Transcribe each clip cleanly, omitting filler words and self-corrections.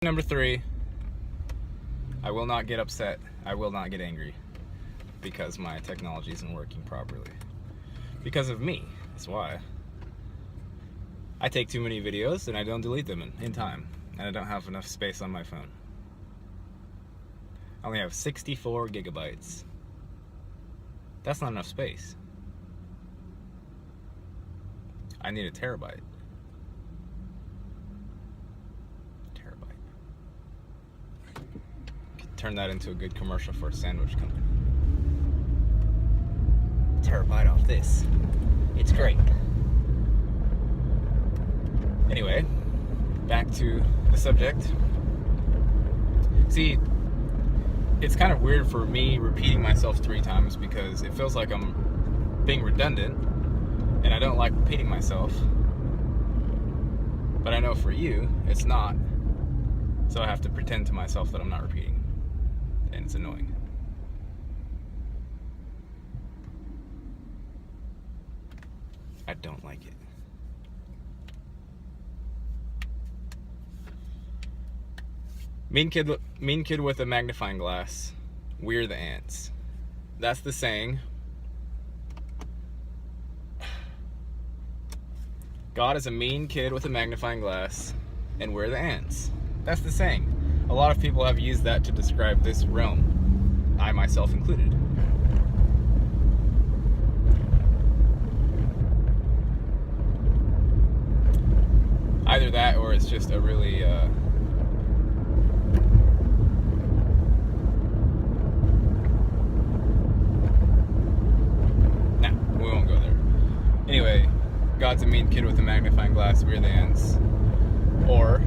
Number 3, I will not get upset. I will not get angry because my technology isn't working properly. Because of me. That's why. I take too many videos and I don't delete them in time. And I don't have enough space on my phone. I only have 64 gigabytes. That's not enough space. I need a terabyte. Turn that into a good commercial for a sandwich company. Terabyte off this. It's great. Anyway, back to the subject. See, it's kind of weird for me repeating myself 3 times because it feels like I'm being redundant, and I don't like repeating myself. But I know for you, it's not. So I have to pretend to myself that I'm not repeating. And it's annoying. I don't like it. Mean kid with a magnifying glass. We're the ants. That's the saying. God is a mean kid with a magnifying glass, and we're the ants. That's the saying. A lot of people have used that to describe this realm, I myself included. Either that or it's just a really nah, we won't go there. Anyway, God's a mean kid with a magnifying glass, we're the ants. Or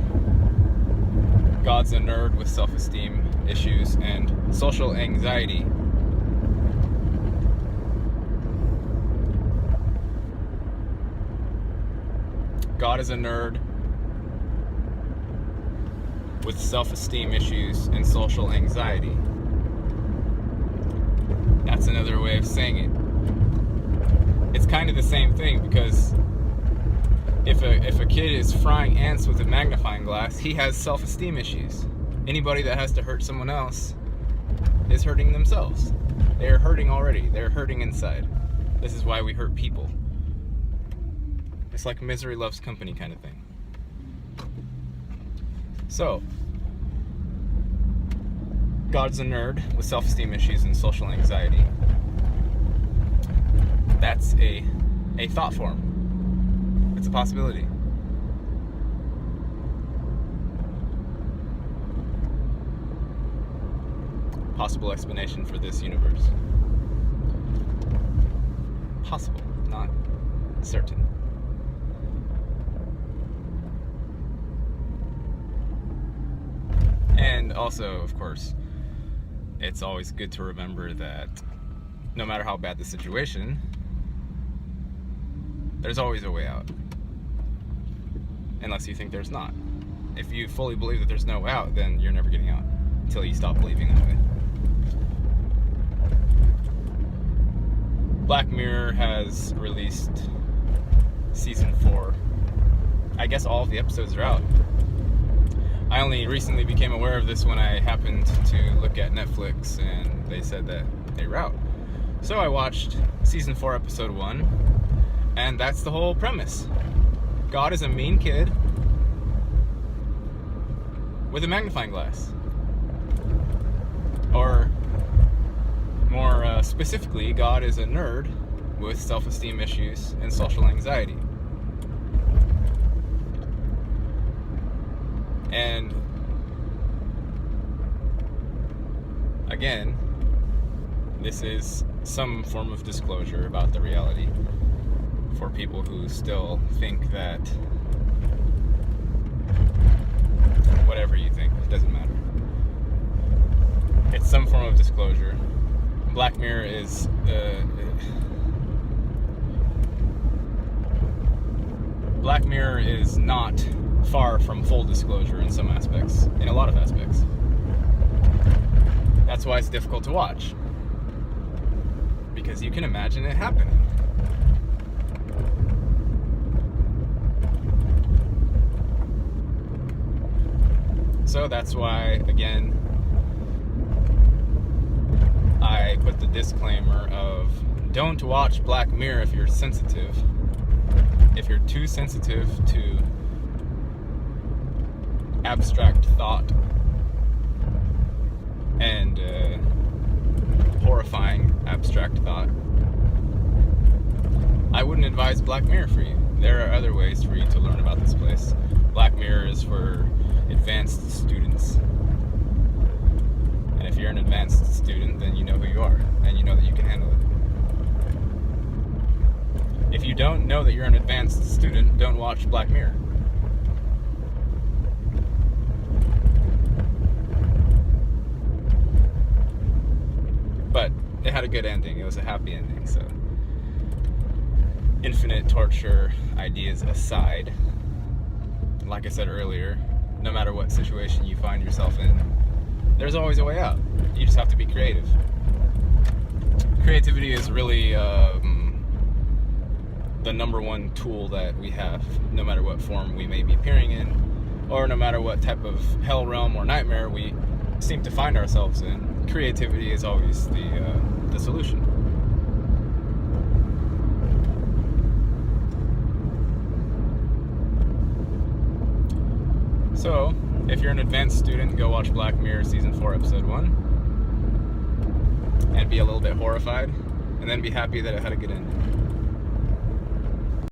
God's a nerd with self-esteem issues and social anxiety. God is a nerd with self-esteem issues and social anxiety. That's another way of saying it. It's kind of the same thing because if a kid is frying ants with a magnifying glass, he has self-esteem issues. Anybody that has to hurt someone else is hurting themselves. They're hurting already. They're hurting inside. This is why we hurt people. It's like misery loves company kind of thing. So, God's a nerd with self-esteem issues and social anxiety. That's a thought form. It's a possibility. Possible explanation for this universe. Possible, not certain. And also, of course, it's always good to remember that no matter how bad the situation, there's always a way out. Unless you think there's not. If you fully believe that there's no out, then you're never getting out until you stop believing that way. Black Mirror has released season 4. I guess all of the episodes are out. I only recently became aware of this when I happened to look at Netflix and they said that they were out. So I watched season 4, episode 1, and that's the whole premise. God is a mean kid with a magnifying glass. Or more specifically, God is a nerd with self-esteem issues and social anxiety. And again, this is some form of disclosure about the reality for people who still think that whatever you think, it doesn't matter. It's some form of disclosure. Black Mirror is Black Mirror is not far from full disclosure in some aspects, in a lot of aspects. That's why it's difficult to watch, because you can imagine it happening. So that's why, again, I put the disclaimer of don't watch Black Mirror if you're sensitive. If you're too sensitive to abstract thought and horrifying abstract thought, I wouldn't advise Black Mirror for you. There are other ways for you to learn about this place. Black Mirror is for advanced students. And if you're an advanced student, then you know who you are, and you know that you can handle it. If you don't know that you're an advanced student, don't watch Black Mirror. But it had a good ending. It was a happy ending, so infinite torture ideas aside, like I said earlier, no matter what situation you find yourself in, there's always a way out. You just have to be creative. Creativity is really the number one tool that we have, no matter what form we may be appearing in, or no matter what type of hell realm or nightmare we seem to find ourselves in. Creativity is always the solution. So, if you're an advanced student, go watch Black Mirror Season 4, Episode 1, and be a little bit horrified, and then be happy that it had a good ending.